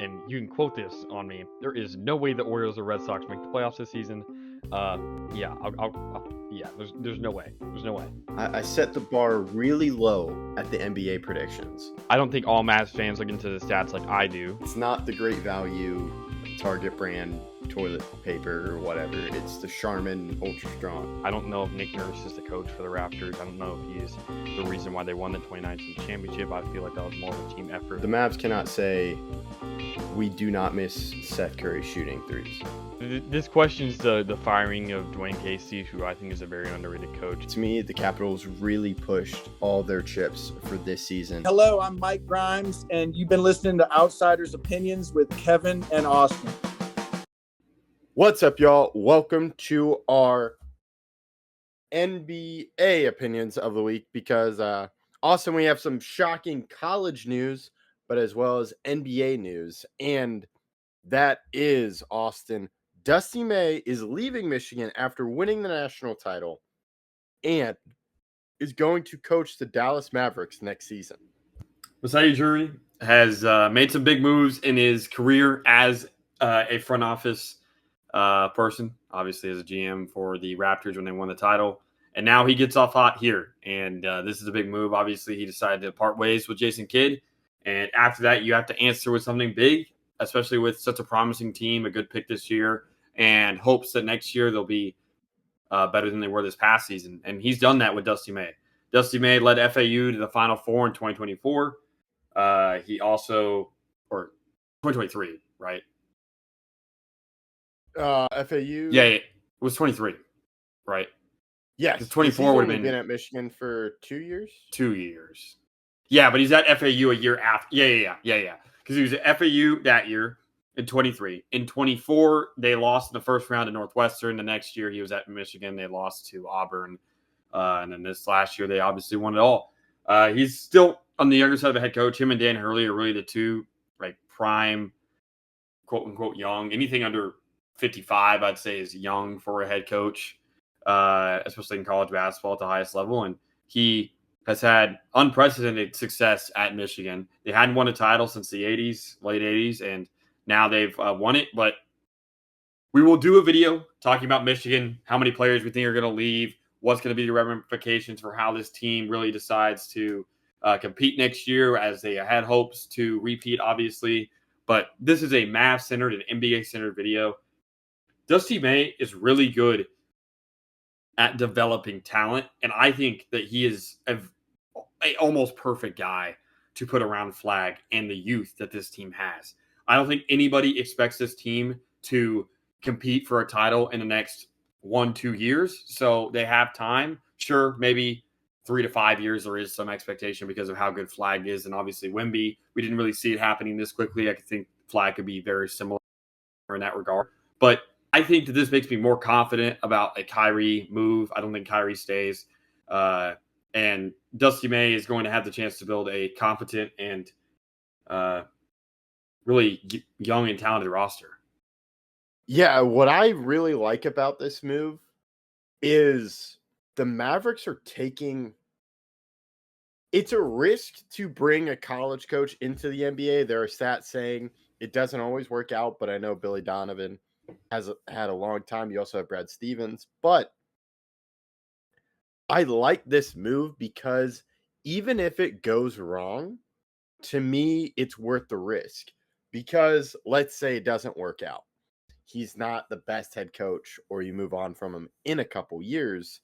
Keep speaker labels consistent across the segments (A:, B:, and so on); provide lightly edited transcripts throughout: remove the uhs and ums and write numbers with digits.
A: and you can quote this on me. There is no way the Orioles or Red Sox make the playoffs this season. There's no way. There's no way.
B: I set the bar really low at the NBA predictions.
A: I don't think all Mavs fans look into the stats like I do.
B: It's not the great value Target brand toilet paper or whatever. It's the Charmin Ultra Strong.
A: I don't know if Nick Nurse is the coach for the Raptors. I don't know if he's the reason why they won the 2019 championship. I feel like that was more of a team effort.
B: The Mavs cannot say we do not miss Seth Curry shooting threes.
A: This questions the firing of Dwayne Casey, who I think is a very underrated coach.
B: To me, the Capitals really pushed all their chips for this season.
C: Hello, I'm Mike Grimes, and you've been listening to Outsiders Opinions with Kevin and Austin.
B: What's up, y'all? Welcome to our NBA opinions of the week because, Austin, we have some shocking college news, but as well as NBA news. And that is, Austin, Dusty May is leaving Michigan after winning the national title and is going to coach the Dallas Mavericks next season.
D: Masai Ujiri has made some big moves in his career as a front office person, obviously as a GM for the Raptors when they won the title. And now he gets off hot here. And this is a big move. Obviously, he decided to part ways with Jason Kidd. And after that, you have to answer with something big, especially with such a promising team, a good pick this year, and hopes that next year they'll be better than they were this past season. And he's done that with Dusty May. Dusty May led FAU to the Final Four in 2024. He also, or 2023, right?
B: FAU?
D: Yeah, it was 23, right?
B: Yes.
D: 24 would have been
B: at Michigan for 2 years?
D: 2 years. Yeah, but he's at FAU a year after. Yeah. Because he was at FAU that year in 23. In 24, they lost in the first round to Northwestern. The next year, he was at Michigan. They lost to Auburn. And then this last year, they obviously won it all. He's still on the younger side of a head coach. Him and Dan Hurley are really the two, like, prime, quote-unquote, young. Anything under 55, I'd say, is young for a head coach, especially in college basketball at the highest level. And he has had unprecedented success at Michigan. They hadn't won a title since the 80s, late 80s, and now they've won it. But we will do a video talking about Michigan, how many players we think are going to leave, what's going to be the ramifications for how this team really decides to compete next year, as they had hopes to repeat, obviously. But this is a Mavs-centered and NBA-centered video. Dusty May is really good at developing talent, and I think that he is a almost perfect guy to put around Flag and the youth that this team has. I don't think anybody expects this team to compete for a title in the next 1-2 years, so they have time. Sure, maybe 3 to 5 years there is some expectation because of how good Flag is, and obviously Wemby, we didn't really see it happening this quickly. I think Flag could be very similar in that regard, but I think that this makes me more confident about a Kyrie move. I don't think Kyrie stays. And Dusty May is going to have the chance to build a competent and really young and talented roster.
B: Yeah, what I really like about this move is the Mavericks are taking – it's a risk to bring a college coach into the NBA. There are stats saying it doesn't always work out, but I know Billy Donovan has had a long time. You also have Brad Stevens. But I like this move because even if it goes wrong, to me, it's worth the risk. Because let's say it doesn't work out. He's not the best head coach, or you move on from him in a couple years.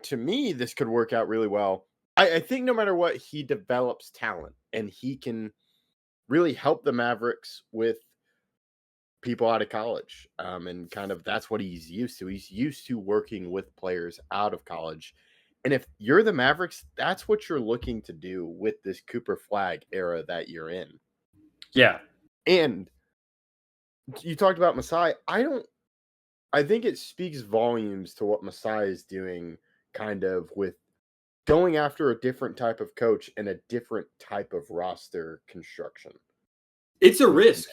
B: To me, this could work out really well. I think no matter what, he develops talent, and he can really help the Mavericks with people out of college. And kind of that's what he's used to. He's used to working with players out of college. And if you're the Mavericks, that's what you're looking to do with this Cooper Flag era that you're in.
D: Yeah.
B: And you talked about Masai. I think it speaks volumes to what Masai is doing kind of with going after a different type of coach and a different type of roster construction.
D: It's a risk.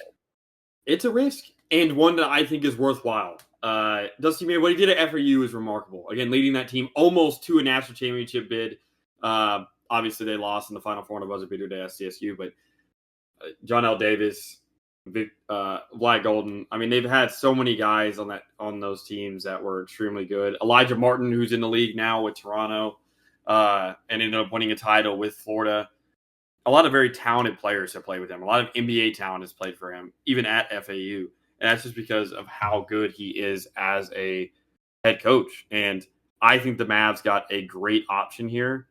D: It's a risk, and one that I think is worthwhile. Dusty May, what he did at FAU is remarkable. Again, leading that team almost to a national championship bid. Obviously, they lost in the Final Four on a buzzer beater to SDSU, but John L. Davis, Vlad Golden. I mean, they've had so many guys on those teams that were extremely good. Elijah Martin, who's in the league now with Toronto, and ended up winning a title with Florida. A lot of very talented players have played with him. A lot of NBA talent has played for him, even at FAU. And that's just because of how good he is as a head coach. And I think the Mavs got a great option here,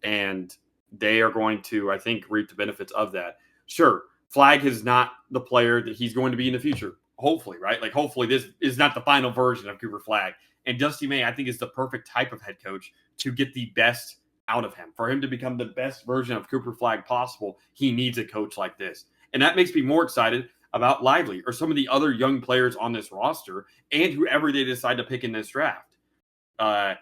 D: and they are going to, I think, reap the benefits of that. Sure, Flag is not the player that he's going to be in the future. Hopefully, right? Like, hopefully this is not the final version of Cooper Flag. And Dusty May, I think, is the perfect type of head coach to get the best out of him. For him to become the best version of Cooper Flag possible, he needs a coach like this. And that makes me more excited about Lively or some of the other young players on this roster and whoever they decide to pick in this draft. I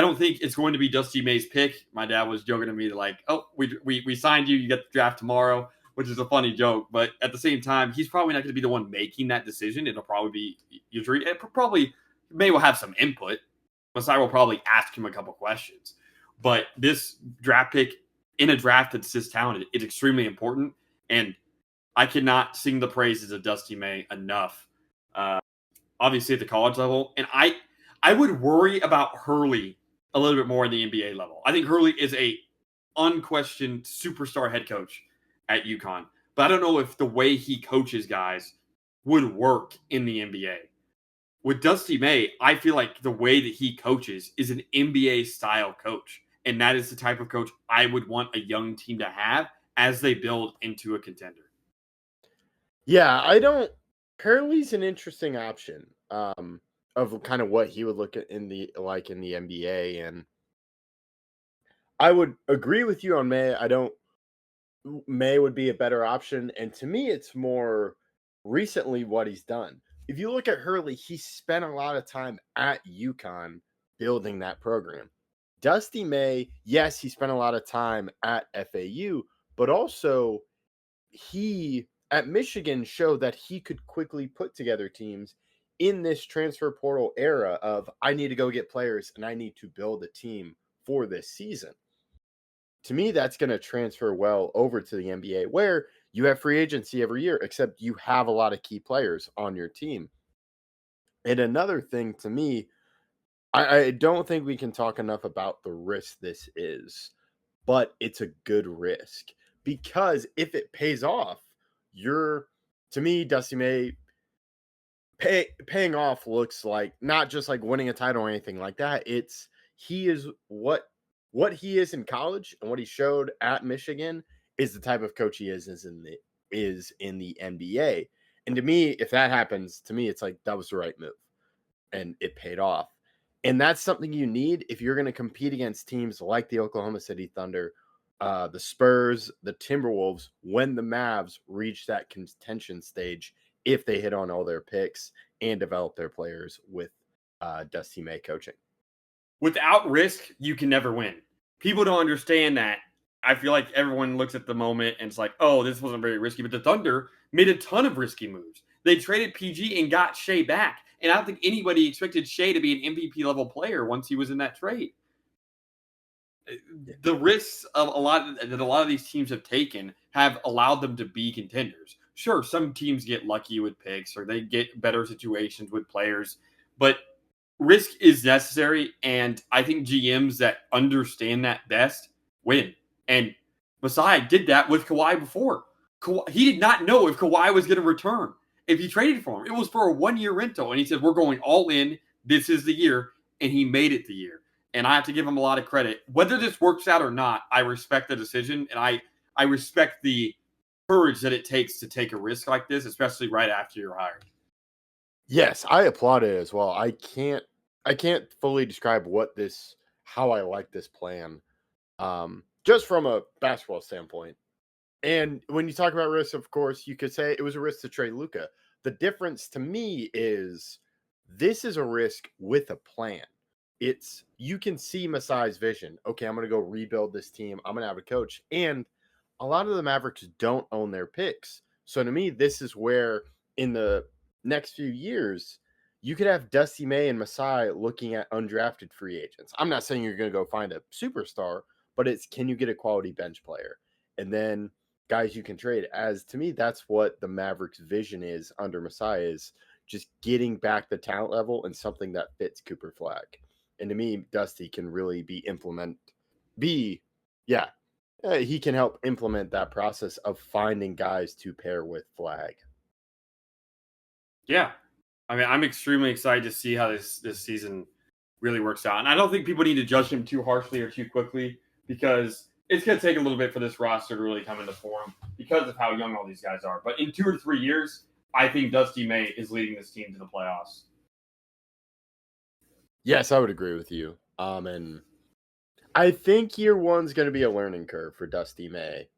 D: don't think it's going to be Dusty May's pick. My dad was joking to me like, oh, we signed you. You get the draft tomorrow, which is a funny joke. But at the same time, he's probably not going to be the one making that decision. It'll probably be usually. It probably May will have some input. Masai will probably ask him a couple questions. But this draft pick in a draft that's this talented, it's extremely important. And I cannot sing the praises of Dusty May enough. Obviously at the college level. And I would worry about Hurley a little bit more in the NBA level. I think Hurley is a unquestioned superstar head coach at UConn. But I don't know if the way he coaches guys would work in the NBA. With Dusty May, I feel like the way that he coaches is an NBA-style coach. And that is the type of coach I would want a young team to have as they build into a contender.
B: Yeah, Hurley's an interesting option of kind of what he would look at in the NBA, and I would agree with you on May. May would be a better option, and to me, it's more recently what he's done. If you look at Hurley, he spent a lot of time at UConn building that program. Dusty May, yes, he spent a lot of time at FAU, but also he at Michigan showed that he could quickly put together teams in this transfer portal era of I need to go get players and I need to build a team for this season. To me, that's going to transfer well over to the NBA where you have free agency every year, except you have a lot of key players on your team. And another thing to me, I don't think we can talk enough about the risk this is, but it's a good risk because if it pays off, to me, Dusty May paying off looks like not just like winning a title or anything like that. He is what he is in college and what he showed at Michigan is the type of coach he is in the NBA. And to me, if that happens, to me, it's like that was the right move and it paid off. And that's something you need if you're going to compete against teams like the Oklahoma City Thunder, the Spurs, the Timberwolves, when the Mavs reach that contention stage, if they hit on all their picks and develop their players with Dusty May coaching.
D: Without risk, you can never win. People don't understand that. I feel like everyone looks at the moment and it's like, oh, this wasn't very risky. But the Thunder made a ton of risky moves. They traded PG and got Shea back. And I don't think anybody expected Shea to be an MVP level player once he was in that trade. The risks of a lot of these teams have taken have allowed them to be contenders. Sure, some teams get lucky with picks or they get better situations with players, but risk is necessary. And I think GMs that understand that best win. And Masai did that with Kawhi before. He did not know if Kawhi was going to return. If he traded for him, it was for a 1-year rental. And he said, we're going all in. This is the year. And he made it the year. And I have to give him a lot of credit. Whether this works out or not, I respect the decision. And I respect the courage that it takes to take a risk like this, especially right after you're hired.
B: Yes, I applaud it as well. I can't fully describe how I like this plan. Just from a basketball standpoint. And when you talk about risk, of course, you could say it was a risk to trade Luka. The difference to me is this is a risk with a plan. You can see Masai's vision. Okay, I'm going to go rebuild this team. I'm going to have a coach. And a lot of the Mavericks don't own their picks. So to me, this is where in the next few years, you could have Dusty May and Masai looking at undrafted free agents. I'm not saying you're going to go find a superstar, but can you get a quality bench player? And then guys you can trade. As to me, that's what the Mavericks' vision is under Messiah, is just getting back the talent level and something that fits Cooper Flag. And to me, Dusty can really he can help implement that process of finding guys to pair with Flag.
D: Yeah. I mean, I'm extremely excited to see how this season really works out. And I don't think people need to judge him too harshly or too quickly, because it's going to take a little bit for this roster to really come into form because of how young all these guys are. But in 2 or 3 years, I think Dusty May is leading this team to the playoffs.
B: Yes, I would agree with you. And I think year one's going to be a learning curve for Dusty May.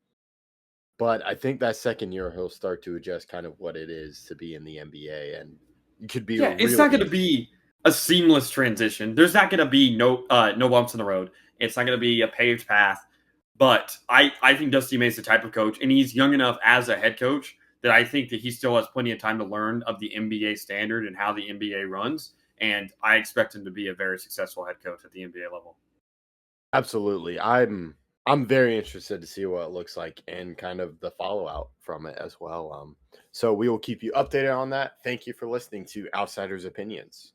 B: But I think that second year he'll start to adjust kind of what it is to be in the NBA, and it could be.
D: Yeah, it's not going to be a seamless transition. There's not going to be no bumps in the road. It's not going to be a paved path. But I think Dusty May is the type of coach, and he's young enough as a head coach that I think that he still has plenty of time to learn of the NBA standard and how the NBA runs. And I expect him to be a very successful head coach at the NBA level.
B: Absolutely. I'm very interested to see what it looks like and kind of the fallout from it as well. So we will keep you updated on that. Thank you for listening to Outsiders Opinions.